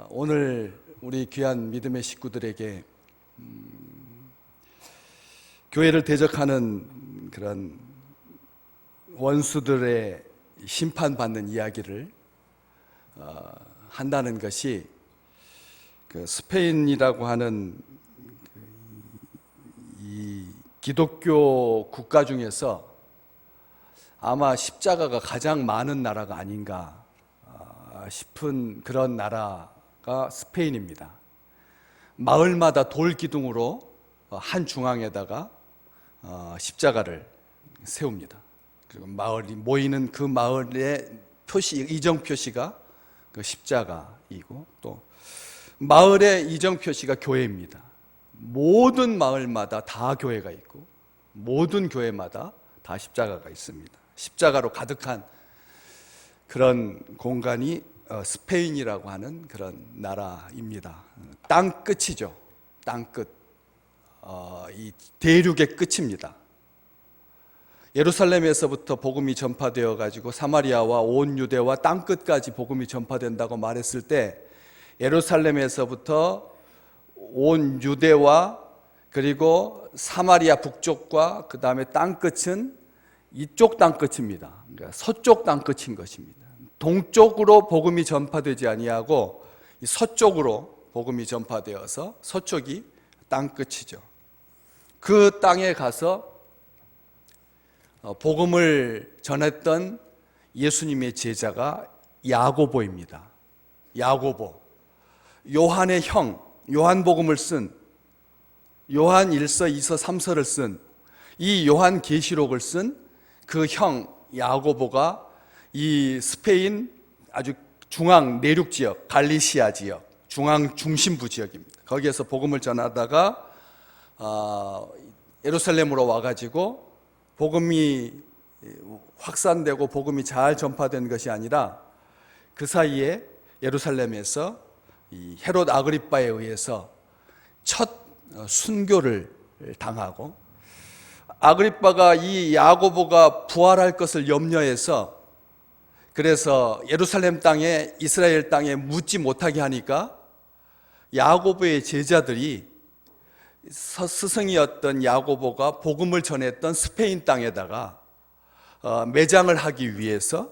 오늘 우리 귀한 믿음의 식구들에게 교회를 대적하는 그런 원수들의 심판받는 이야기를 한다는 것이 그 스페인이라고 하는 이 기독교 국가 중에서 아마 십자가가 가장 많은 나라가 아닌가 싶은 그런 나라가 스페인입니다. 마을마다 돌 기둥으로 한 중앙에다가 십자가를 세웁니다. 그리고 마을이 모이는 그 마을의 표시, 이정 표시가 그 십자가이고, 또 마을의 이정 표시가 교회입니다. 모든 마을마다 다 교회가 있고 모든 교회마다 다 십자가가 있습니다. 십자가로 가득한 그런 공간이 스페인이라고 하는 그런 나라입니다. 땅 끝이죠. 땅 끝. 이 대륙의 끝입니다. 예루살렘에서부터 복음이 전파되어 가지고 사마리아와 온 유대와 땅 끝까지 복음이 전파된다고 말했을 때, 예루살렘에서부터 온 유대와 그리고 사마리아 북쪽과 그 다음에 땅 끝은 이쪽 땅 끝입니다. 그러니까 서쪽 땅 끝인 것입니다. 동쪽으로 복음이 전파되지 아니하고 서쪽으로 복음이 전파되어서 서쪽이 땅 끝이죠. 그 땅에 가서 복음을 전했던 예수님의 제자가 야고보입니다. 야고보, 요한의 형, 요한복음을 쓴, 요한 1서, 2서, 3서를 쓴, 이 요한 계시록을 쓴 그 형 야고보가 이 스페인 아주 중앙 내륙 지역, 갈리시아 지역, 중앙 중심부 지역입니다. 거기에서 복음을 전하다가 예루살렘으로 와가지고 복음이 확산되고 복음이 잘 전파된 것이 아니라 그 사이에 예루살렘에서 이 헤롯 아그리빠에 의해서 첫 순교를 당하고, 아그리빠가 이 야고보가 부활할 것을 염려해서 그래서 예루살렘 땅에, 이스라엘 땅에 묻지 못하게 하니까 야고보의 제자들이 스승이었던 야고보가 복음을 전했던 스페인 땅에다가 매장을 하기 위해서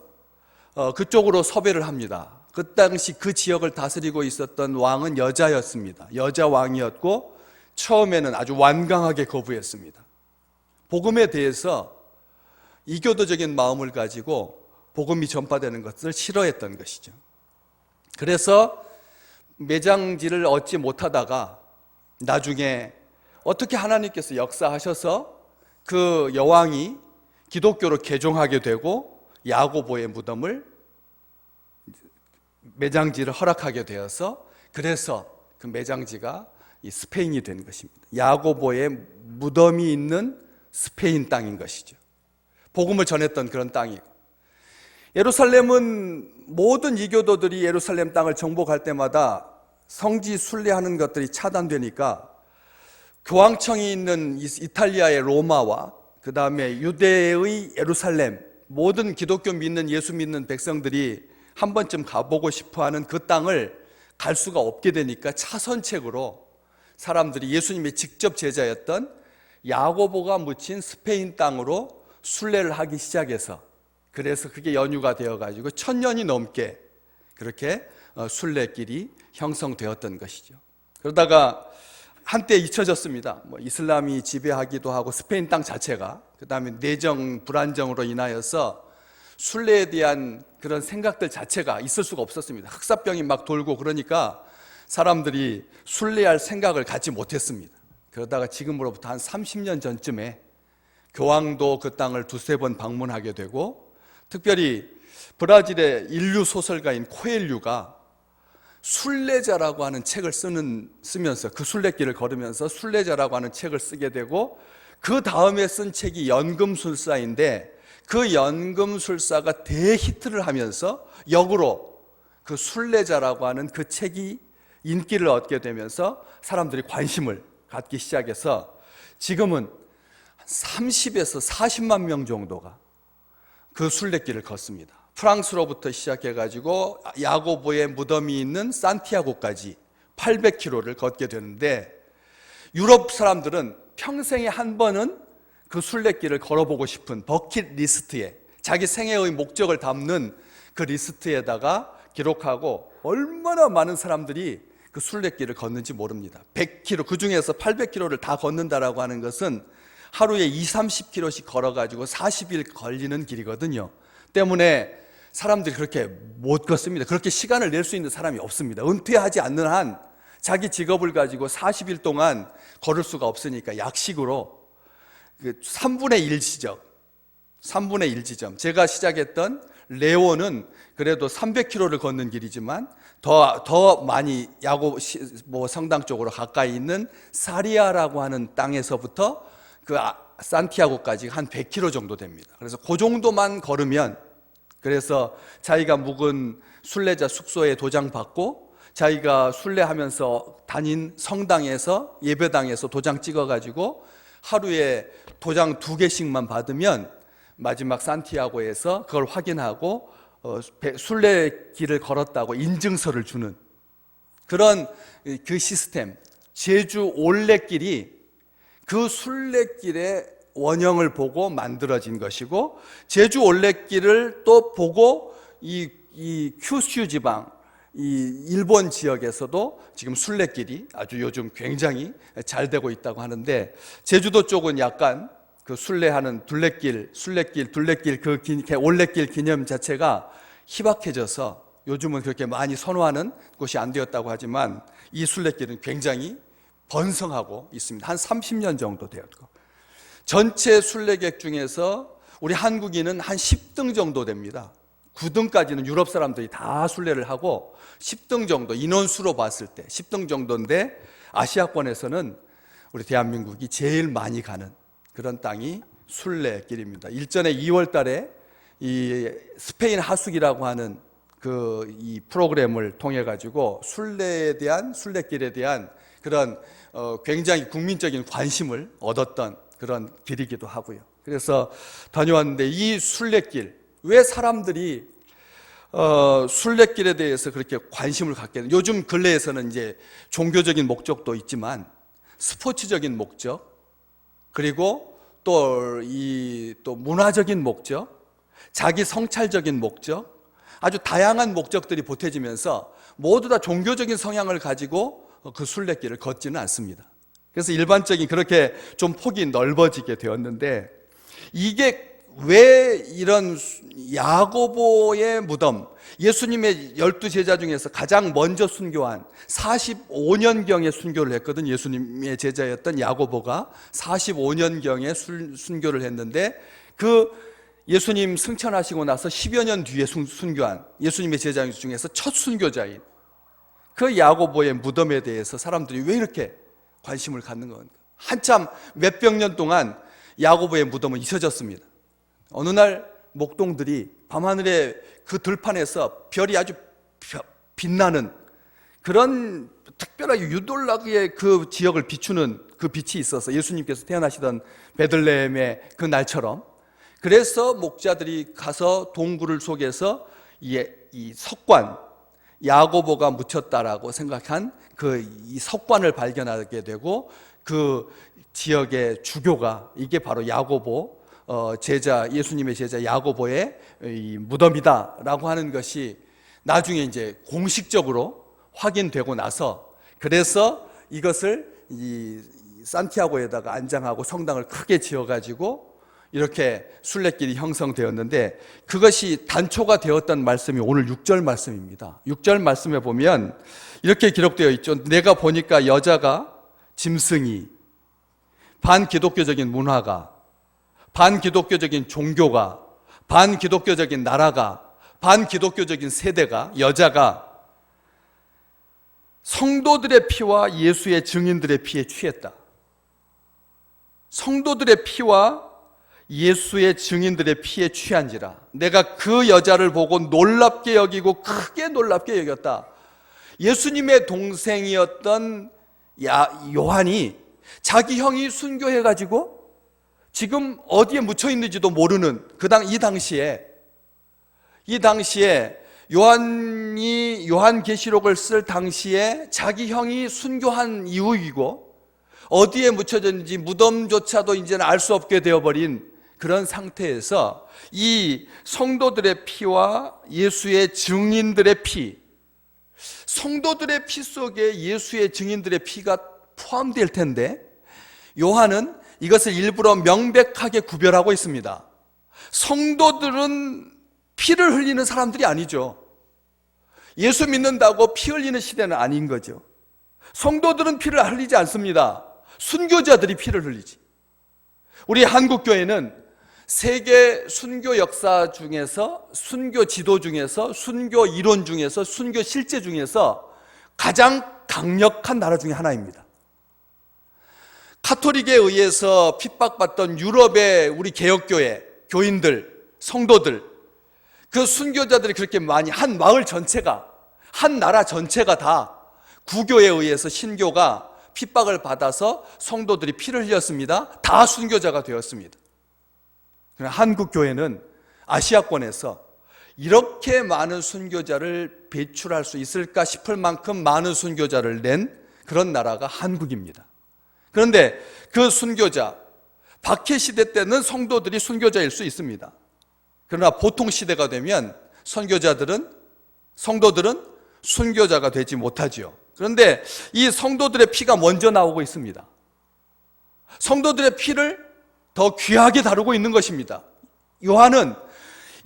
그쪽으로 섭외를 합니다. 그 당시 그 지역을 다스리고 있었던 왕은 여자였습니다. 여자 왕이었고 처음에는 아주 완강하게 거부했습니다. 복음에 대해서 이교도적인 마음을 가지고 복음이 전파되는 것을 싫어했던 것이죠. 그래서 매장지를 얻지 못하다가 나중에 어떻게 하나님께서 역사하셔서 그 여왕이 기독교로 개종하게 되고 야고보의 무덤을, 매장지를 허락하게 되어서, 그래서 그 매장지가 이 스페인이 된 것입니다. 야고보의 무덤이 있는 스페인 땅인 것이죠. 복음을 전했던 그런 땅이고, 예루살렘은 모든 이교도들이 예루살렘 땅을 정복할 때마다 성지 순례하는 것들이 차단되니까 교황청이 있는 이탈리아의 로마와 그 다음에 유대의 예루살렘, 모든 기독교 믿는, 예수 믿는 백성들이 한 번쯤 가보고 싶어하는 그 땅을 갈 수가 없게 되니까 차선책으로 사람들이 예수님의 직접 제자였던 야고보가 묻힌 스페인 땅으로 순례를 하기 시작해서, 그래서 그게 연유가 되어가지고 1000년이 넘게 그렇게 순례길이 형성되었던 것이죠. 그러다가 한때 잊혀졌습니다. 이슬람이 지배하기도 하고 스페인 땅 자체가, 그 다음에 내정 불안정으로 인하여서 순례에 대한 그런 생각들 자체가 있을 수가 없었습니다. 흑사병이 막 돌고 그러니까 사람들이 순례할 생각을 갖지 못했습니다. 그러다가 지금으로부터 한 30년 전쯤에 교황도 그 땅을 두세 번 방문하게 되고, 특별히 브라질의 인류 소설가인 코엘류가 순례자라고 하는 책을 쓰면서, 그 순례길을 걸으면서 순례자라고 하는 책을 쓰게 되고, 그 다음에 쓴 책이 연금술사인데, 그 연금술사가 대히트를 하면서 역으로 그 순례자라고 하는 그 책이 인기를 얻게 되면서 사람들이 관심을 갖기 시작해서 지금은 30에서 40만 명 정도가 그 순례길을 걷습니다. 프랑스로부터 시작해가지고 야고보의 무덤이 있는 산티아고까지 800km를 걷게 되는데, 유럽 사람들은 평생에 한 번은 그 순례길을 걸어보고 싶은 버킷 리스트에, 자기 생애의 목적을 담는 그 리스트에다가 기록하고, 얼마나 많은 사람들이 그 순례길을 걷는지 모릅니다. 100km, 그 중에서 800km를 다 걷는다라고 하는 것은 하루에 20-30km씩 걸어가지고 40일 걸리는 길이거든요. 때문에 사람들이 그렇게 못 걷습니다. 그렇게 시간을 낼 수 있는 사람이 없습니다. 은퇴하지 않는 한 자기 직업을 가지고 40일 동안 걸을 수가 없으니까 약식으로 3분의 1 지점, 3분의 1 지점. 제가 시작했던 레오는 그래도 300km를 걷는 길이지만 더 많이 성당 쪽으로 가까이 있는 사리아라고 하는 땅에서부터 그 산티아고까지 한 100km 정도 됩니다. 그래서 그 정도만 걸으면, 그래서 자기가 묵은 순례자 숙소에 도장 받고 자기가 순례하면서 다닌 성당에서, 예배당에서 도장 찍어가지고 하루에 도장 2개씩만 받으면 마지막 산티아고에서 그걸 확인하고 순례길을 걸었다고 인증서를 주는 그런 그 시스템. 제주 올레길이 그 순례길의 원형을 보고 만들어진 것이고, 제주 올레길을 또 보고 이 큐슈 지방, 이 일본 지역에서도 지금 순례길이 아주 요즘 굉장히 잘 되고 있다고 하는데, 제주도 쪽은 약간 그 순례하는 둘레길, 그 올레길 기념 자체가 희박해져서 요즘은 그렇게 많이 선호하는 곳이 안 되었다고 하지만, 이 순례길은 굉장히 번성하고 있습니다. 한 30년 정도 되었고, 전체 순례객 중에서 우리 한국인은 한 10등 정도 됩니다. 9등까지는 유럽 사람들이 다 순례를 하고, 10등 정도, 인원수로 봤을 때 10등 정도인데, 아시아권에서는 우리 대한민국이 제일 많이 가는 그런 땅이 순례길입니다. 일전에 2월 달에 이 스페인 하숙이라고 하는 이 프로그램을 통해 가지고 순례길에 대한 그런 굉장히 국민적인 관심을 얻었던 그런 길이기도 하고요. 그래서 다녀왔는데, 이 순례길, 왜 사람들이 순례길에 대해서 그렇게 관심을 갖게 되는, 요즘 근래에서는 이제 종교적인 목적도 있지만 스포츠적인 목적, 그리고 또 문화적인 목적, 자기 성찰적인 목적, 아주 다양한 목적들이 보태지면서 모두 다 종교적인 성향을 가지고 그 순례길을 걷지는 않습니다. 그래서 일반적인 그렇게 좀 폭이 넓어지게 되었는데, 이게 왜 이런 야고보의 무덤, 예수님의 12제자 중에서 가장 먼저 순교한 45년경에 순교를 했거든요. 예수님의 제자였던 야고보가 45년경에 순교를 했는데, 그 예수님 승천하시고 나서 10여 년 뒤에 순교한 예수님의 제자 중에서 첫 순교자인 그 야고보의 무덤에 대해서 사람들이 왜 이렇게 관심을 갖는 건가? 한참 몇백 년 동안 야고보의 무덤은 잊혀졌습니다. 어느 날 목동들이 밤하늘에 그 들판에서 별이 아주 빛나는 그런 특별하게 유돌나게 그 지역을 비추는 그 빛이 있어서, 예수님께서 태어나시던 베들레헴의 그 날처럼, 그래서 목자들이 가서 동굴을 속에서 이 석관, 야고보가 묻혔다라고 생각한 이 석관을 발견하게 되고, 그 지역의 주교가 이게 바로 야고보 예수님의 제자 야고보의 이 무덤이다라고 하는 것이 나중에 이제 공식적으로 확인되고 나서, 그래서 이것을 이 산티아고에다가 안장하고 성당을 크게 지어가지고 이렇게 순례길이 형성되었는데, 그것이 단초가 되었던 말씀이 오늘 6절 말씀입니다. 6절 말씀에 보면 이렇게 기록되어 있죠. 내가 보니까 여자가, 짐승이, 반기독교적인 문화가, 반기독교적인 종교가, 반기독교적인 나라가, 반기독교적인 세대가, 여자가 성도들의 피와 예수의 증인들의 피에 취했다. 성도들의 피와 예수의 증인들의 피에 취한지라 내가 그 여자를 보고 놀랍게 여기고 크게 놀랍게 여겼다. 예수님의 동생이었던 요한이 자기 형이 순교해가지고 지금 어디에 묻혀 있는지도 모르는 이 당시에 이 당시에 요한이 요한계시록을 쓸 당시에 자기 형이 순교한 이후이고 어디에 묻혀졌는지 무덤조차도 이제는 알 수 없게 되어버린 그런 상태에서 이 성도들의 피와 예수의 증인들의 피, 성도들의 피 속에 예수의 증인들의 피가 포함될 텐데 요한은 이것을 일부러 명백하게 구별하고 있습니다. 성도들은 피를 흘리는 사람들이 아니죠. 예수 믿는다고 피 흘리는 시대는 아닌 거죠. 성도들은 피를 흘리지 않습니다. 순교자들이 피를 흘리지. 우리 한국교회는 세계 순교 역사 중에서, 순교 지도 중에서, 순교 이론 중에서, 순교 실제 중에서 가장 강력한 나라 중에 하나입니다. 카톨릭에 의해서 핍박받던 유럽의 우리 개혁교회, 교인들, 성도들, 그 순교자들이 그렇게 많이, 한 마을 전체가, 한 나라 전체가 다 구교에 의해서 신교가 핍박을 받아서 성도들이 피를 흘렸습니다. 다 순교자가 되었습니다. 그러나 한국 교회는 아시아권에서 이렇게 많은 순교자를 배출할 수 있을까 싶을 만큼 많은 순교자를 낸 그런 나라가 한국입니다. 그런데 그 순교자, 박해 시대 때는 성도들이 순교자일 수 있습니다. 그러나 보통 시대가 되면 성도들은 순교자가 되지 못하지요. 그런데 이 성도들의 피가 먼저 나오고 있습니다. 성도들의 피를 더 귀하게 다루고 있는 것입니다. 요한은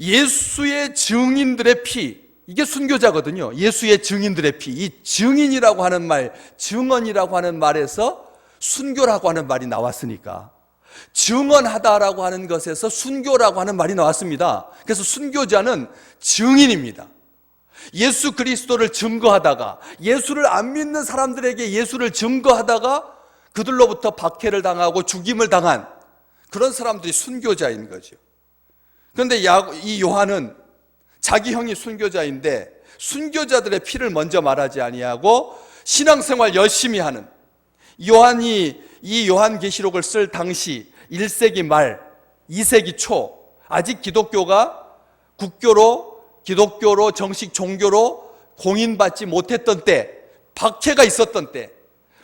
예수의 증인들의 피, 이게 순교자거든요. 예수의 증인들의 피, 이 증인이라고 하는 말, 증언이라고 하는 말에서 순교라고 하는 말이 나왔으니까 증언하다라고 하는 것에서 순교라고 하는 말이 나왔습니다. 그래서 순교자는 증인입니다. 예수 그리스도를 증거하다가, 예수를 안 믿는 사람들에게 예수를 증거하다가 그들로부터 박해를 당하고 죽임을 당한 그런 사람들이 순교자인 거죠. 그런데 이 요한은 자기 형이 순교자인데 순교자들의 피를 먼저 말하지 아니하고 신앙생활 열심히 하는, 요한이 이 요한계시록을 쓸 당시 1세기 말 2세기 초, 아직 기독교가 기독교로 정식 종교로 공인받지 못했던 때, 박해가 있었던 때,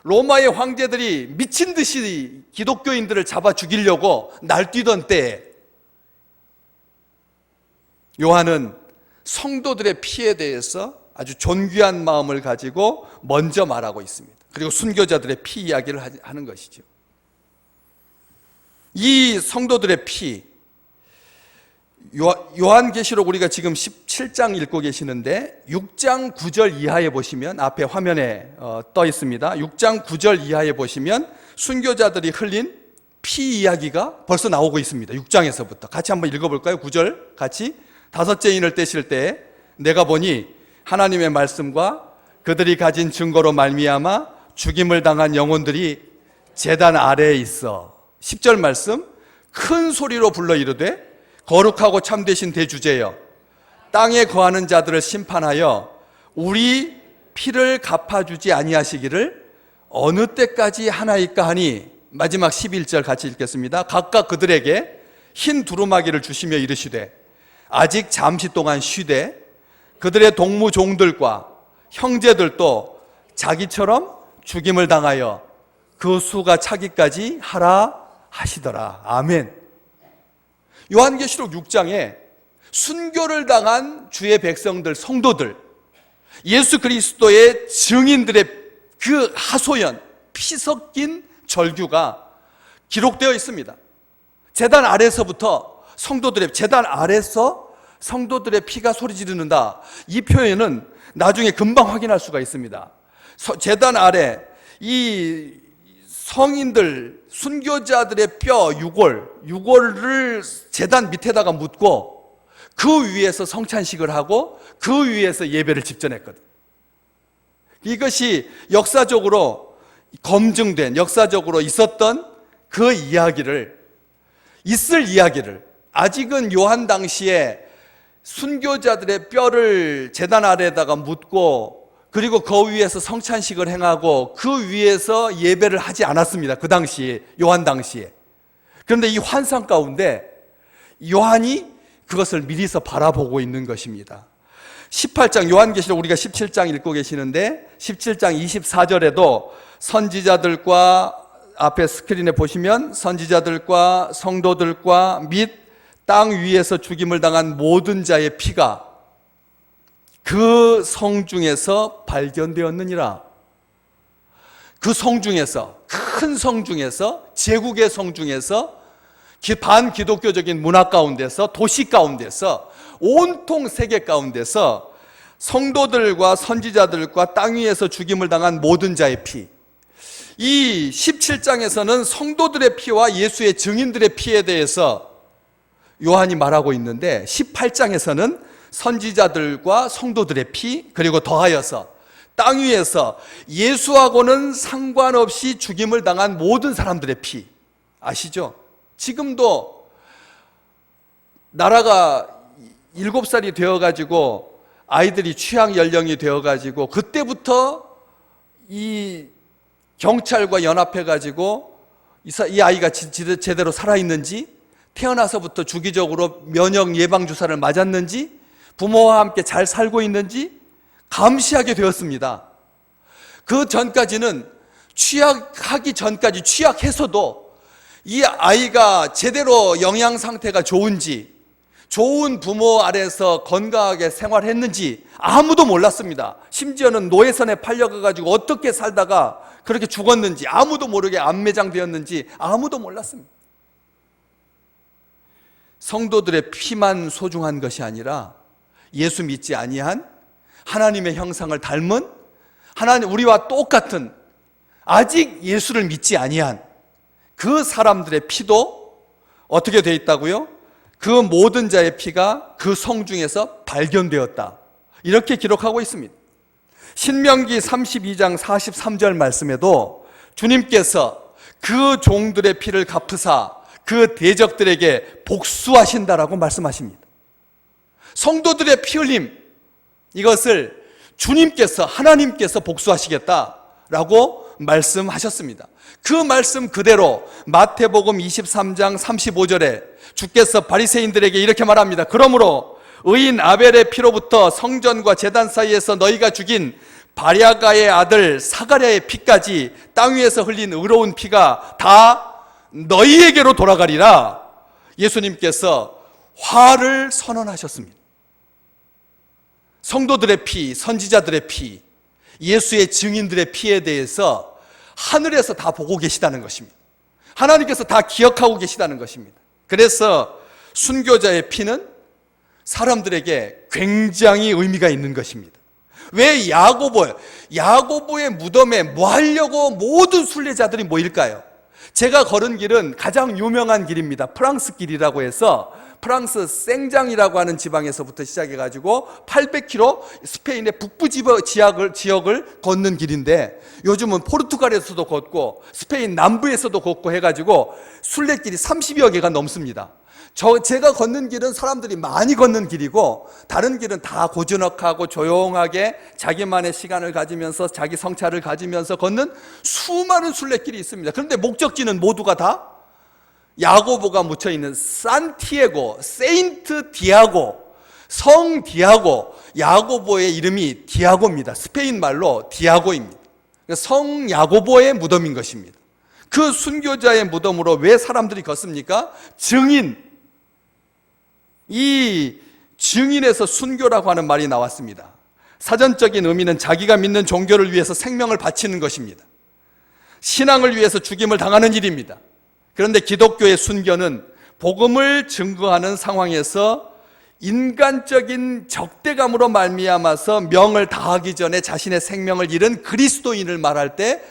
로마의 황제들이 미친 듯이 기독교인들을 잡아 죽이려고 날뛰던 때에 요한은 성도들의 피에 대해서 아주 존귀한 마음을 가지고 먼저 말하고 있습니다. 그리고 순교자들의 피 이야기를 하는 것이죠. 이 성도들의 피, 요한계시록 우리가 지금 17장 읽고 계시는데 6장 9절 이하에 보시면, 앞에 화면에 떠 있습니다. 6장 9절 이하에 보시면 순교자들이 흘린 피 이야기가 벌써 나오고 있습니다. 6장에서부터 같이 한번 읽어볼까요? 9절 같이. 다섯째 인을 떼실 때 내가 보니 하나님의 말씀과 그들이 가진 증거로 말미암아 죽임을 당한 영혼들이 제단 아래에 있어. 10절 말씀, 큰 소리로 불러 이르되 거룩하고 참되신 대주제여, 땅에 거하는 자들을 심판하여 우리 피를 갚아주지 아니하시기를 어느 때까지 하나이까 하니. 마지막 11절 같이 읽겠습니다. 각각 그들에게 흰 두루마기를 주시며 이르시되 아직 잠시 동안 쉬되 그들의 동무 종들과 형제들도 자기처럼 죽임을 당하여 그 수가 차기까지 하라 하시더라. 아멘. 요한계시록 6장에 순교를 당한 주의 백성들, 성도들, 예수 그리스도의 증인들의 그 하소연, 피 섞인 절규가 기록되어 있습니다. 제단 아래서부터 제단 아래서 성도들의 피가 소리 지르는다. 이 표현은 나중에 금방 확인할 수가 있습니다. 제단 아래 이 성인들, 순교자들의 뼈, 유골을 제단 밑에다가 묻고 그 위에서 성찬식을 하고 그 위에서 예배를 집전했거든. 이것이 역사적으로 검증된, 역사적으로 있었던 그 있을 이야기를 아직은 요한 당시에 순교자들의 뼈를 제단 아래에다가 묻고 그리고 그 위에서 성찬식을 행하고 그 위에서 예배를 하지 않았습니다. 그 당시에, 요한 당시에. 그런데 이 환상 가운데 요한이 그것을 미리서 바라보고 있는 것입니다. 18장 요한계시록 우리가 17장 읽고 계시는데 17장 24절에도 선지자들과 앞에 스크린에 보시면 선지자들과 성도들과 및 땅 위에서 죽임을 당한 모든 자의 피가 그 성중에서 발견되었느니라. 그 성중에서, 큰 성중에서, 제국의 성중에서, 반기독교적인 문화 가운데서, 도시 가운데서, 온통 세계 가운데서 성도들과 선지자들과 땅 위에서 죽임을 당한 모든 자의 피, 이 17장에서는 성도들의 피와 예수의 증인들의 피에 대해서 요한이 말하고 있는데 18장에서는 선지자들과 성도들의 피, 그리고 더하여서 땅 위에서 예수하고는 상관없이 죽임을 당한 모든 사람들의 피. 아시죠? 지금도 나라가 7살이 되어가지고 아이들이 취학 연령이 되어가지고 그때부터 이 경찰과 연합해가지고 이 아이가 제대로 살아있는지, 태어나서부터 주기적으로 면역 예방주사를 맞았는지, 부모와 함께 잘 살고 있는지 감시하게 되었습니다. 그 전까지는 취약하기 전까지 취약해서도 이 아이가 제대로 영양 상태가 좋은지, 좋은 부모 아래서 건강하게 생활했는지 아무도 몰랐습니다. 심지어는 노예선에 팔려가지고 어떻게 살다가 그렇게 죽었는지 아무도 모르게 암매장되었는지 아무도 몰랐습니다. 성도들의 피만 소중한 것이 아니라 예수 믿지 아니한 하나님의 형상을 닮은 하나님, 우리와 똑같은 아직 예수를 믿지 아니한 그 사람들의 피도 어떻게 되어 있다고요? 그 모든 자의 피가 그 성중에서 발견되었다. 이렇게 기록하고 있습니다. 신명기 32장 43절 말씀에도 주님께서 그 종들의 피를 갚으사 그 대적들에게 복수하신다라고 말씀하십니다. 성도들의 피 흘림, 이것을 주님께서, 하나님께서 복수하시겠다라고 말씀하셨습니다. 그 말씀 그대로 마태복음 23장 35절에 주께서 바리새인들에게 이렇게 말합니다. 그러므로 의인 아벨의 피로부터 성전과 제단 사이에서 너희가 죽인 바랴가의 아들 사가랴의 피까지 땅 위에서 흘린 의로운 피가 다 너희에게로 돌아가리라. 예수님께서 화를 선언하셨습니다. 성도들의 피, 선지자들의 피, 예수의 증인들의 피에 대해서 하늘에서 다 보고 계시다는 것입니다. 하나님께서 다 기억하고 계시다는 것입니다. 그래서 순교자의 피는 사람들에게 굉장히 의미가 있는 것입니다. 왜 야고보의 무덤에 뭐 하려고 모든 순례자들이 모일까요? 제가 걸은 길은 가장 유명한 길입니다. 프랑스 길이라고 해서 프랑스 생장이라고 하는 지방에서부터 시작해가지고 800km 스페인의 북부 지역을 걷는 길인데 요즘은 포르투갈에서도 걷고 스페인 남부에서도 걷고 해가지고 순례길이 30여 개가 넘습니다. 제가 걷는 길은 사람들이 많이 걷는 길이고 다른 길은 다 고즈넉하고 조용하게 자기만의 시간을 가지면서 자기 성찰을 가지면서 걷는 수많은 순례길이 있습니다. 그런데 목적지는 모두가 다 야고보가 묻혀있는 산티아고, 세인트 디아고, 성 디아고, 야고보의 이름이 디아고입니다. 스페인 말로 디아고입니다. 성 야고보의 무덤인 것입니다. 그 순교자의 무덤으로 왜 사람들이 걷습니까? 이 증인에서 순교라고 하는 말이 나왔습니다. 사전적인 의미는 자기가 믿는 종교를 위해서 생명을 바치는 것입니다. 신앙을 위해서 죽임을 당하는 일입니다. 그런데 기독교의 순교는 복음을 증거하는 상황에서 인간적인 적대감으로 말미암아서 명을 다하기 전에 자신의 생명을 잃은 그리스도인을 말할 때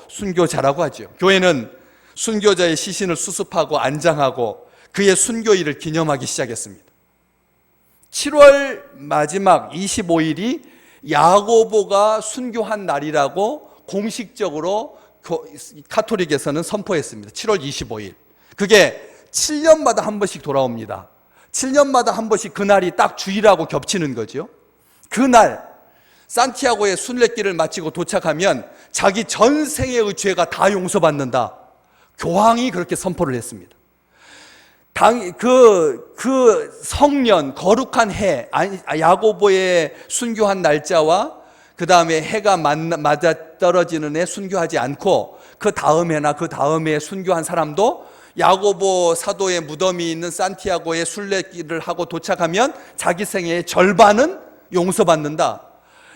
순교자라고 하죠. 교회는 순교자의 시신을 수습하고 안장하고 그의 순교일을 기념하기 시작했습니다. 7월 마지막 25일이 야고보가 순교한 날이라고 공식적으로 카톨릭에서는 선포했습니다. 7월 25일. 그게 7년마다 한 번씩 돌아옵니다. 7년마다 한 번씩 그날이 딱 주일하고 겹치는 거죠. 그날 산티아고의 순례길을 마치고 도착하면 자기 전생의 죄가 다 용서받는다. 교황이 그렇게 선포를 했습니다. 그 성년, 거룩한 해, 야고보의 순교한 날짜와 그 다음에 해가 맞아 떨어지는 해 순교하지 않고 그 다음 해나 그 다음 해에 순교한 사람도 야고보 사도의 무덤이 있는 산티아고의 순례길을 하고 도착하면 자기 생애의 절반은 용서받는다.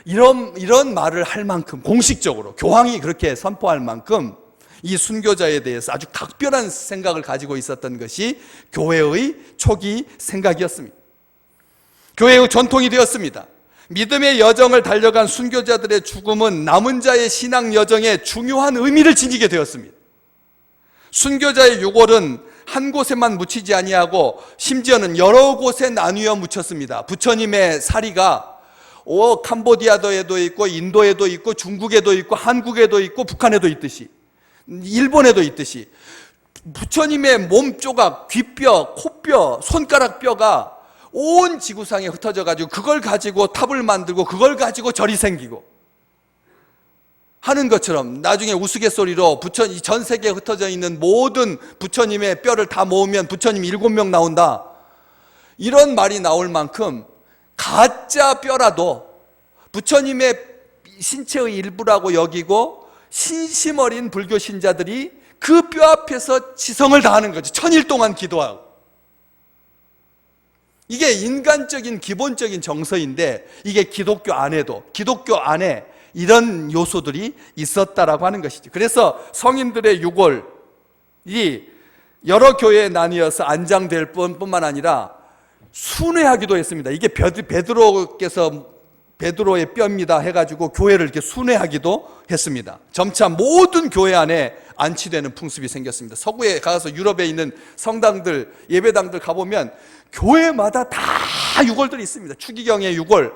이런 말을 할 만큼 공식적으로 교황이 그렇게 선포할 만큼 이 순교자에 대해서 아주 각별한 생각을 가지고 있었던 것이 교회의 초기 생각이었습니다. 교회의 전통이 되었습니다. 믿음의 여정을 달려간 순교자들의 죽음은 남은 자의 신앙 여정에 중요한 의미를 지니게 되었습니다. 순교자의 유골은 한 곳에만 묻히지 아니하고 심지어는 여러 곳에 나뉘어 묻혔습니다. 부처님의 사리가 캄보디아에도 있고 인도에도 있고 중국에도 있고 한국에도 있고 북한에도 있듯이 일본에도 있듯이 부처님의 몸 조각, 귀뼈, 코뼈, 손가락 뼈가 온 지구상에 흩어져 가지고 그걸 가지고 탑을 만들고 그걸 가지고 절이 생기고 하는 것처럼 나중에 우스갯소리로 전 세계에 흩어져 있는 모든 부처님의 뼈를 다 모으면 부처님 7명 나온다. 이런 말이 나올 만큼 가짜 뼈라도 부처님의 신체의 일부라고 여기고 신심 어린 불교 신자들이 그 뼈 앞에서 지성을 다하는 거죠. 천일 동안 기도하고. 이게 인간적인 기본적인 정서인데 이게 기독교 안에 이런 요소들이 있었다라고 하는 것이죠. 그래서 성인들의 유골이 여러 교회에 나뉘어서 안장될 뿐만 아니라 순회하기도 했습니다. 이게 베드로의 뼈입니다 해가지고 교회를 이렇게 순회하기도 했습니다. 점차 모든 교회 안에 안치되는 풍습이 생겼습니다. 서구에 가서 유럽에 있는 성당들, 예배당들 가보면 교회마다 다 유골들이 있습니다. 추기경의 유골,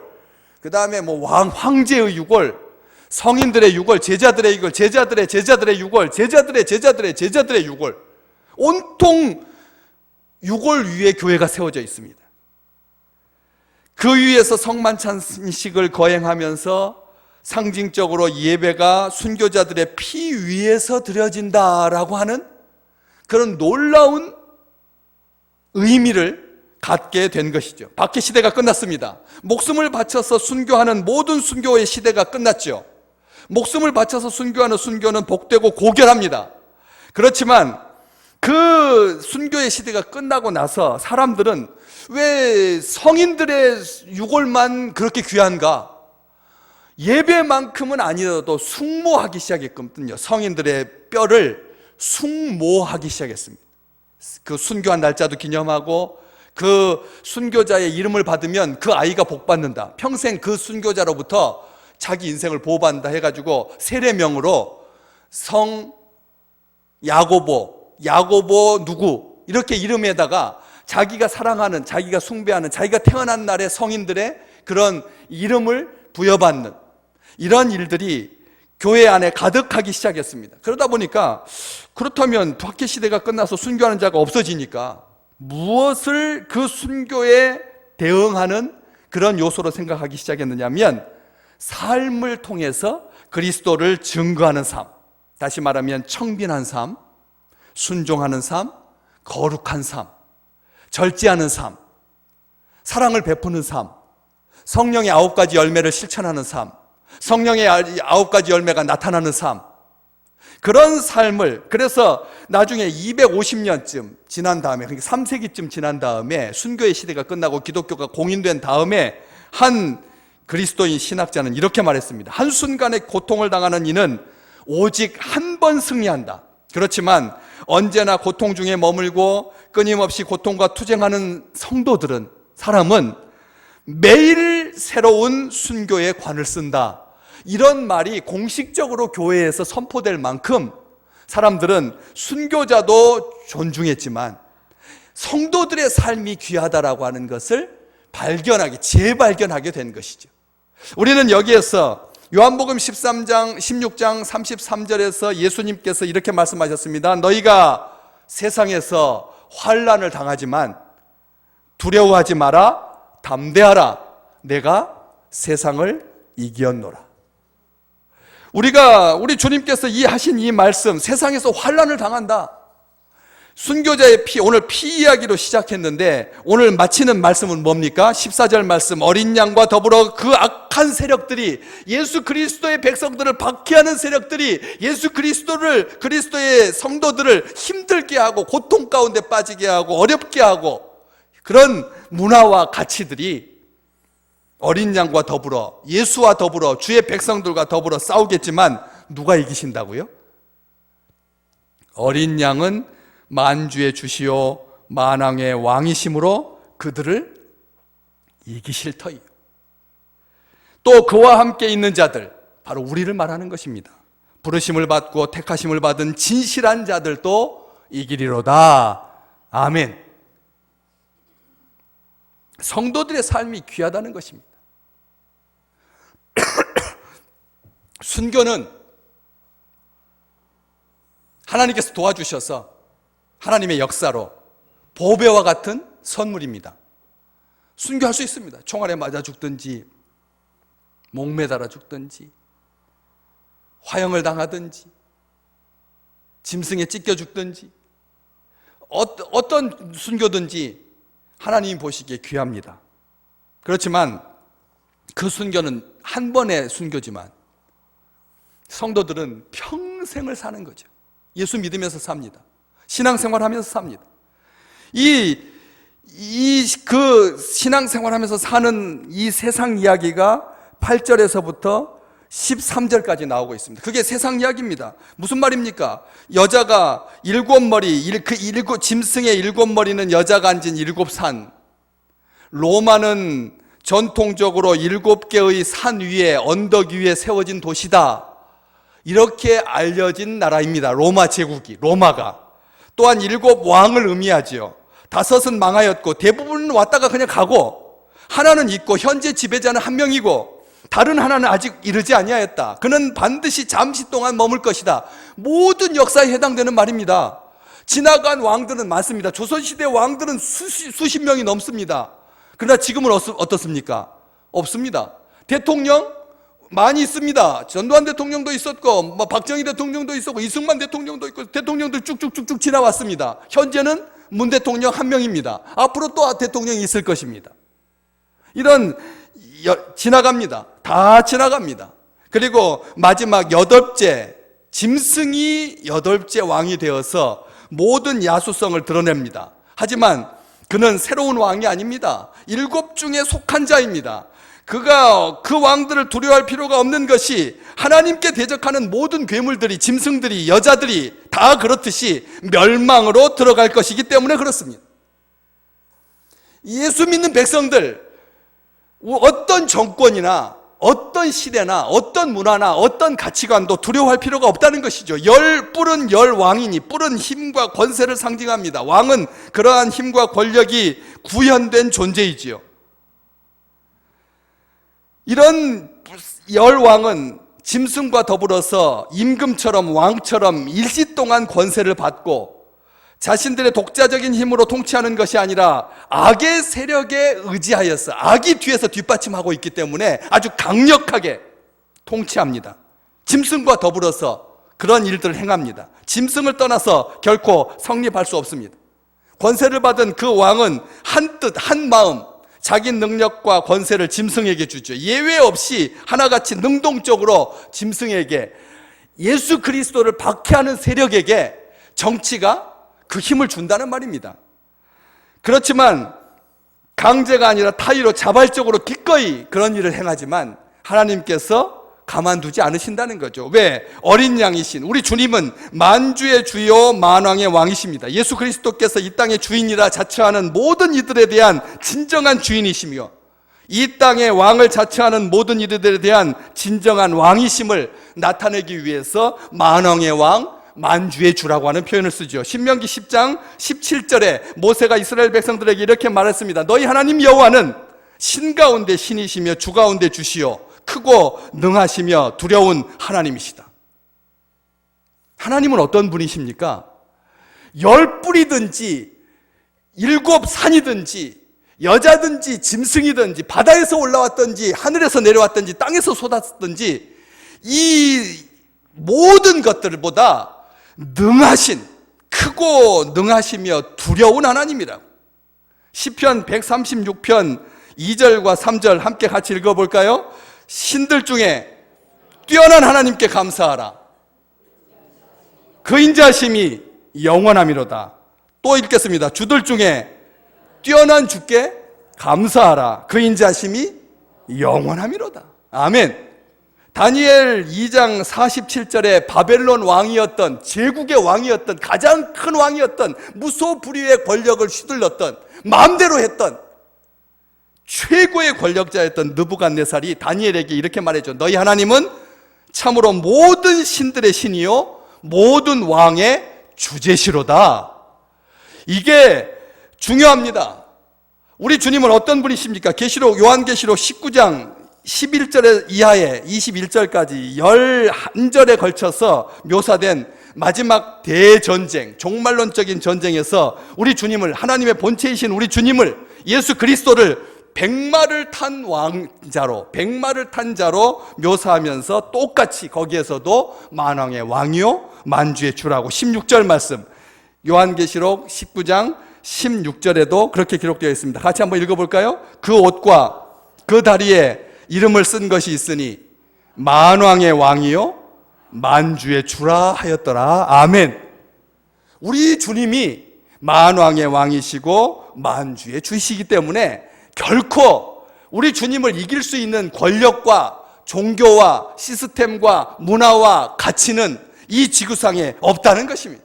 그 다음에 황제의 유골, 성인들의 유골, 제자들의 유골, 제자들의 유골, 제자들의 유골, 온통 유골 위에 교회가 세워져 있습니다. 그 위에서 성만찬식을 거행하면서 상징적으로 예배가 순교자들의 피 위에서 드려진다라고 하는 그런 놀라운 의미를 갖게 된 것이죠. 박해 시대가 끝났습니다. 목숨을 바쳐서 순교하는 모든 순교의 시대가 끝났죠. 목숨을 바쳐서 순교하는 순교는 복되고 고결합니다. 그렇지만 그 순교의 시대가 끝나고 나서 사람들은 왜 성인들의 유골만 그렇게 귀한가? 예배만큼은 아니어도 숭모하기 시작했거든요. 성인들의 뼈를 숭모하기 시작했습니다. 그 순교한 날짜도 기념하고 그 순교자의 이름을 받으면 그 아이가 복받는다. 평생 그 순교자로부터 자기 인생을 보호받는다 해가지고 세례명으로 성 야고보 누구 이렇게 이름에다가 자기가 사랑하는, 자기가 숭배하는, 자기가 태어난 날의 성인들의 그런 이름을 부여받는 이런 일들이 교회 안에 가득하기 시작했습니다. 그러다 보니까 그렇다면 박해 시대가 끝나서 순교하는 자가 없어지니까 무엇을 그 순교에 대응하는 그런 요소로 생각하기 시작했느냐면 삶을 통해서 그리스도를 증거하는 삶, 다시 말하면 청빈한 삶, 순종하는 삶, 거룩한 삶, 절제하는 삶, 사랑을 베푸는 삶, 성령의 9가지 열매를 실천하는 삶, 성령의 9가지 열매가 나타나는 삶, 그런 삶을, 그래서 나중에 250년쯤 지난 다음에, 그러니까 3세기쯤 지난 다음에 순교의 시대가 끝나고 기독교가 공인된 다음에 한 그리스도인 신학자는 이렇게 말했습니다. 한순간에 고통을 당하는 이는 오직 한 번 승리한다. 그렇지만 언제나 고통 중에 머물고 끊임없이 고통과 투쟁하는 사람은 매일 새로운 순교의 관을 쓴다. 이런 말이 공식적으로 교회에서 선포될 만큼 사람들은 순교자도 존중했지만 성도들의 삶이 귀하다라고 하는 것을 재발견하게 된 것이죠. 우리는 여기에서 요한복음 16장 33절에서 예수님께서 이렇게 말씀하셨습니다. 너희가 세상에서 환난을 당하지만 두려워하지 마라, 담대하라, 내가 세상을 이겼노라. 우리 주님께서 하신 이 말씀, 세상에서 환난을 당한다. 순교자의 피, 오늘 피 이야기로 시작했는데 오늘 마치는 말씀은 뭡니까? 14절 말씀, 어린 양과 더불어 그 악한 세력들이, 예수 그리스도의 백성들을 박해하는 세력들이 예수 그리스도의 성도들을 힘들게 하고 고통 가운데 빠지게 하고 어렵게 하고, 그런 문화와 가치들이 어린 양과 더불어, 예수와 더불어, 주의 백성들과 더불어 싸우겠지만 누가 이기신다고요? 어린 양은 만주의 주시오 만왕의 왕이심으로 그들을 이기실 터이요. 또 그와 함께 있는 자들, 바로 우리를 말하는 것입니다. 부르심을 받고 택하심을 받은 진실한 자들도 이기리로다. 아멘. 성도들의 삶이 귀하다는 것입니다. 순교는 하나님께서 도와주셔서 하나님의 역사로 보배와 같은 선물입니다. 순교할 수 있습니다. 총알에 맞아 죽든지, 목매달아 죽든지, 화형을 당하든지, 짐승에 찢겨 죽든지, 어떤 순교든지 하나님이 보시기에 귀합니다. 그렇지만 그 순교는 한 번의 순교지만 성도들은 평생을 사는 거죠. 예수 믿으면서 삽니다. 신앙생활하면서 삽니다. 그 신앙생활하면서 사는 이 세상 이야기가 8절에서부터 13절까지 나오고 있습니다. 그게 세상 이야기입니다. 무슨 말입니까? 여자가 7머리, 짐승의 7머리는 여자가 앉은 7산. 로마는 전통적으로 7개의 산 위에, 언덕 위에 세워진 도시다. 이렇게 알려진 나라입니다. 로마 제국이, 로마가. 또한 7왕을 의미하지요. 5은 망하였고 대부분은 왔다가 그냥 가고, 하나는 있고 현재 지배자는 한 명이고 다른 하나는 아직 이르지 아니하였다. 그는 반드시 잠시 동안 머물 것이다. 모든 역사에 해당되는 말입니다. 지나간 왕들은 많습니다. 조선시대 왕들은 수십 명이 넘습니다. 그러나 지금은 어떻습니까? 없습니다. 대통령 많이 있습니다. 전두환 대통령도 있었고, 박정희 대통령도 있었고, 이승만 대통령도 있고, 대통령들 쭉쭉쭉쭉 지나왔습니다. 현재는 문 대통령 한 명입니다. 앞으로 또 대통령이 있을 것입니다. 이런 지나갑니다. 다 지나갑니다. 그리고 마지막 8째, 짐승이 8째 왕이 되어서 모든 야수성을 드러냅니다. 하지만 그는 새로운 왕이 아닙니다. 7 중에 속한 자입니다. 그가 그 왕들을 두려워할 필요가 없는 것이, 하나님께 대적하는 모든 괴물들이, 짐승들이, 여자들이 다 그렇듯이 멸망으로 들어갈 것이기 때문에 그렇습니다. 예수 믿는 백성들, 어떤 정권이나 어떤 시대나 어떤 문화나 어떤 가치관도 두려워할 필요가 없다는 것이죠. 뿔은 왕이니, 뿔은 힘과 권세를 상징합니다. 왕은 그러한 힘과 권력이 구현된 존재이지요. 이런 10왕은 짐승과 더불어서 임금처럼, 왕처럼 일시 동안 권세를 받고 자신들의 독자적인 힘으로 통치하는 것이 아니라 악의 세력에 의지하여서, 악이 뒤에서 뒷받침하고 있기 때문에 아주 강력하게 통치합니다. 짐승과 더불어서 그런 일들을 행합니다. 짐승을 떠나서 결코 성립할 수 없습니다. 권세를 받은 그 왕은 한 뜻, 한 마음, 자기 능력과 권세를 짐승에게 주죠. 예외 없이 하나같이 능동적으로 짐승에게, 예수 그리스도를 박해하는 세력에게 정치가 그 힘을 준다는 말입니다. 그렇지만 강제가 아니라 타의로 자발적으로 기꺼이 그런 일을 행하지만 하나님께서 가만두지 않으신다는 거죠. 왜? 어린 양이신 우리 주님은 만주의 주요 만왕의 왕이십니다. 예수 그리스도께서 이 땅의 주인이라 자처하는 모든 이들에 대한 진정한 주인이시며, 이 땅의 왕을 자처하는 모든 이들에 대한 진정한 왕이심을 나타내기 위해서 만왕의 왕, 만주의 주라고 하는 표현을 쓰죠. 신명기 10장 17절에 모세가 이스라엘 백성들에게 이렇게 말했습니다. 너희 하나님 여호와는 신 가운데 신이시며 주 가운데 주시오, 크고 능하시며 두려운 하나님이시다. 하나님은 어떤 분이십니까? 10뿔이든지 7산이든지 여자든지 짐승이든지 바다에서 올라왔든지 하늘에서 내려왔든지 땅에서 쏟았든지 이 모든 것들보다 능하신, 크고 능하시며 두려운 하나님이라고. 시편 136편 2절과 3절 함께 같이 읽어볼까요? 신들 중에 뛰어난 하나님께 감사하라. 그 인자심이 영원함이로다. 또 읽겠습니다. 주들 중에 뛰어난 주께 감사하라. 그 인자심이 영원함이로다. 아멘. 다니엘 2장 47절에 바벨론 왕이었던, 제국의 왕이었던, 가장 큰 왕이었던, 무소불위의 권력을 휘둘렀던, 마음대로 했던 최고의 권력자였던 느부갓네살이 다니엘에게 이렇게 말해줘. 너희 하나님은 참으로 모든 신들의 신이요 모든 왕의 주제시로다. 이게 중요합니다. 우리 주님은 어떤 분이십니까? 요한계시록 19장 11절 이하에 21절까지 11절에 걸쳐서 묘사된 마지막 대전쟁, 종말론적인 전쟁에서 우리 주님을, 하나님의 본체이신 우리 주님을, 예수 그리스도를 백마를 탄 왕자로, 백마를 탄 자로 묘사하면서 똑같이 거기에서도 만왕의 왕이요 만주의 주라고 16절 말씀, 요한계시록 19장 16절에도 그렇게 기록되어 있습니다. 같이 한번 읽어볼까요? 그 옷과 그 다리에 이름을 쓴 것이 있으니 만왕의 왕이요 만주의 주라 하였더라. 아멘. 우리 주님이 만왕의 왕이시고 만주의 주시기 때문에 결코 우리 주님을 이길 수 있는 권력과 종교와 시스템과 문화와 가치는 이 지구상에 없다는 것입니다.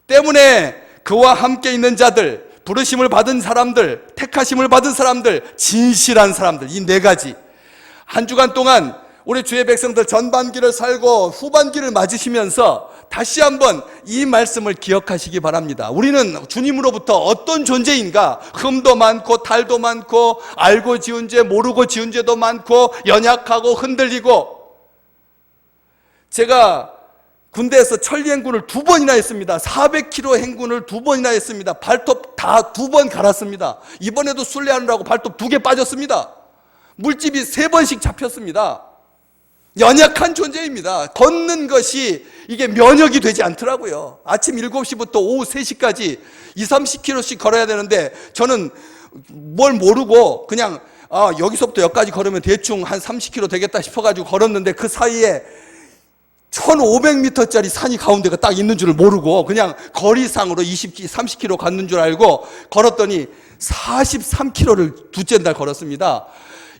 때문에 그와 함께 있는 자들, 부르심을 받은 사람들, 택하심을 받은 사람들, 진실한 사람들, 이 네 가지. 한 주간 동안 우리 주의 백성들 전반기를 살고 후반기를 맞으시면서 다시 한번 이 말씀을 기억하시기 바랍니다. 우리는 주님으로부터 어떤 존재인가? 흠도 많고 탈도 많고 알고 지은 죄 모르고 지은 죄도 많고 연약하고 흔들리고. 제가 군대에서 천리 행군을 2번이나 했습니다. 400km 행군을 2번이나 했습니다. 발톱 다 2번 갈았습니다. 이번에도 순례하느라고 발톱 2개 빠졌습니다. 물집이 3번씩 잡혔습니다. 연약한 존재입니다. 걷는 것이 이게 면역이 되지 않더라고요. 아침 7시부터 오후 3시까지 20-30km씩 걸어야 되는데 저는 뭘 모르고 그냥 여기서부터 여기까지 걸으면 대충 한 30km 되겠다 싶어가지고 걸었는데 그 사이에 1500m짜리 산이 가운데가 딱 있는 줄을 모르고 그냥 거리상으로 30km 갔는 줄 알고 걸었더니 43km를 둘째 날 걸었습니다.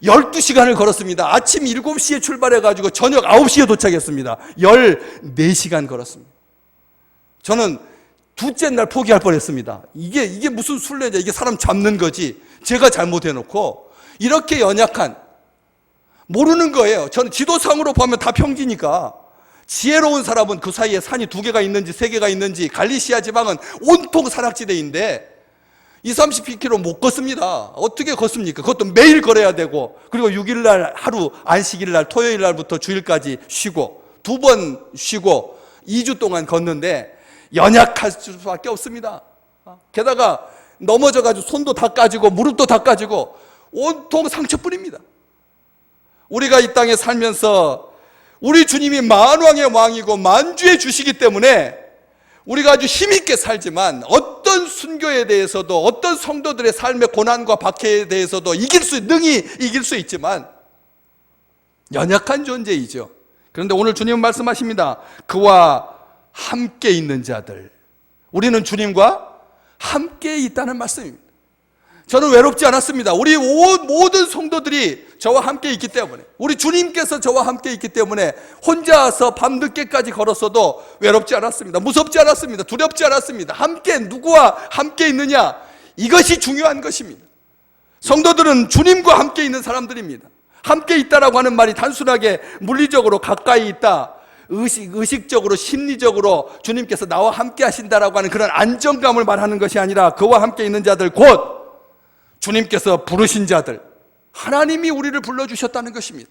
12시간을 걸었습니다. 아침 7시에 출발해가지고 저녁 9시에 도착했습니다. 14시간 걸었습니다. 저는 둘째 날 포기할 뻔했습니다. 이게 무슨 순례냐, 이게 사람 잡는 거지. 제가 잘못해놓고 이렇게 연약한, 모르는 거예요. 저는 지도상으로 보면 다 평지니까. 지혜로운 사람은 그 사이에 산이 2개가 있는지 3개가 있는지, 갈리시아 지방은 온통 산악지대인데 20-30km 못 걷습니다. 어떻게 걷습니까? 그것도 매일 걸어야 되고, 그리고 6일날 하루, 안식일날 토요일날부터 주일까지 쉬고 2번 쉬고 2주 동안 걷는데 연약할 수밖에 없습니다. 게다가 넘어져가지고 손도 다 까지고 무릎도 다 까지고 온통 상처뿐입니다. 우리가 이 땅에 살면서 우리 주님이 만왕의 왕이고 만주의 주시기 때문에 우리가 아주 힘있게 살지만 어떤 순교에 대해서도, 어떤 성도들의 삶의 고난과 박해에 대해서도 능히 이길 수 있지만 연약한 존재이죠. 그런데 오늘 주님은 말씀하십니다. 그와 함께 있는 자들. 우리는 주님과 함께 있다는 말씀입니다. 저는 외롭지 않았습니다. 우리 모든 성도들이 저와 함께 있기 때문에, 우리 주님께서 저와 함께 있기 때문에 혼자서 밤늦게까지 걸었어도 외롭지 않았습니다. 무섭지 않았습니다. 두렵지 않았습니다. 함께, 누구와 함께 있느냐, 이것이 중요한 것입니다. 성도들은 주님과 함께 있는 사람들입니다. 함께 있다라고 하는 말이 단순하게 물리적으로 가까이 있다, 의식적으로 심리적으로 주님께서 나와 함께 하신다라고 하는 그런 안정감을 말하는 것이 아니라, 그와 함께 있는 자들, 곧 주님께서 부르신 자들, 하나님이 우리를 불러주셨다는 것입니다.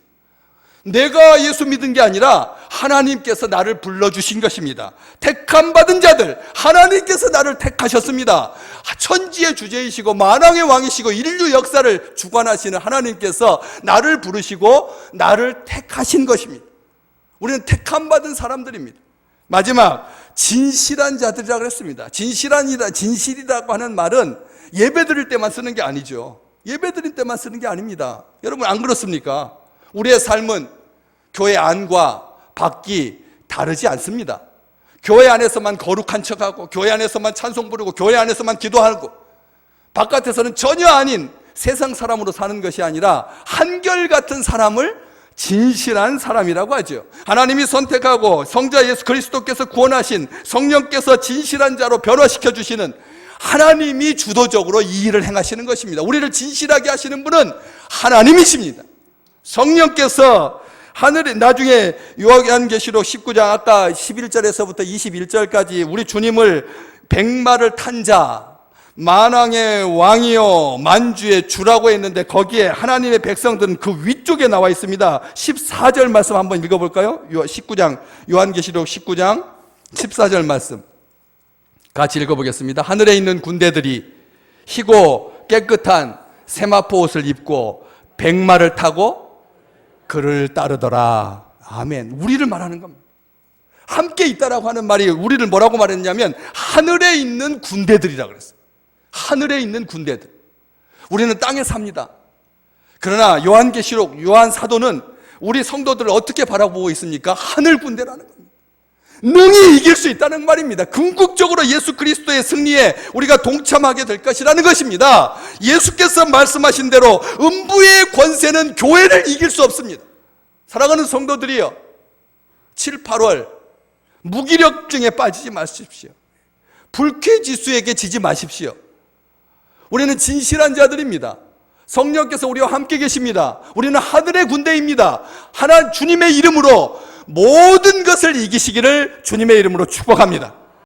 내가 예수 믿은 게 아니라 하나님께서 나를 불러주신 것입니다. 택함 받은 자들, 하나님께서 나를 택하셨습니다. 천지의 주제이시고 만왕의 왕이시고 인류 역사를 주관하시는 하나님께서 나를 부르시고 나를 택하신 것입니다. 우리는 택함 받은 사람들입니다. 마지막 진실한 자들이라고 그랬습니다. 진실이라고 하는 말은 예배 드릴 때만 쓰는 게 아니죠. 예배 드릴 때만 쓰는 게 아닙니다. 여러분 안 그렇습니까? 우리의 삶은 교회 안과 밖이 다르지 않습니다. 교회 안에서만 거룩한 척하고 교회 안에서만 찬송 부르고 교회 안에서만 기도하고 바깥에서는 전혀 아닌 세상 사람으로 사는 것이 아니라 한결같은 사람을 진실한 사람이라고 하죠. 하나님이 선택하고 성자 예수 그리스도께서 구원하신 성령께서 진실한 자로 변화시켜 주시는 하나님이 주도적으로 이 일을 행하시는 것입니다. 우리를 진실하게 하시는 분은 하나님이십니다. 성령께서 하늘에 나중에 요한계시록 19장 아까 11절에서부터 21절까지 우리 주님을 백마를 탄 자, 만왕의 왕이요 만주의 주라고 했는데 거기에 하나님의 백성들은 그 위쪽에 나와 있습니다. 14절 말씀 한번 읽어볼까요? 19장 요한계시록 19장 14절 말씀 같이 읽어보겠습니다. 하늘에 있는 군대들이 희고 깨끗한 세마포 옷을 입고 백마를 타고 그를 따르더라. 아멘. 우리를 말하는 겁니다. 함께 있다라고 하는 말이 우리를 뭐라고 말했냐면 하늘에 있는 군대들이라고 그랬어요. 하늘에 있는 군대들. 우리는 땅에 삽니다. 그러나 요한계시록 요한 사도는 우리 성도들을 어떻게 바라보고 있습니까? 하늘 군대라는 겁니다. 능히 이길 수 있다는 말입니다. 궁극적으로 예수 그리스도의 승리에 우리가 동참하게 될 것이라는 것입니다. 예수께서 말씀하신 대로 음부의 권세는 교회를 이길 수 없습니다. 사랑하는 성도들이요, 7, 8월 무기력증에 빠지지 마십시오. 불쾌지수에게 지지 마십시오. 우리는 진실한 자들입니다. 성령께서 우리와 함께 계십니다. 우리는 하늘의 군대입니다. 하나님 주님의 이름으로 모든 것을 이기시기를 주님의 이름으로 축복합니다.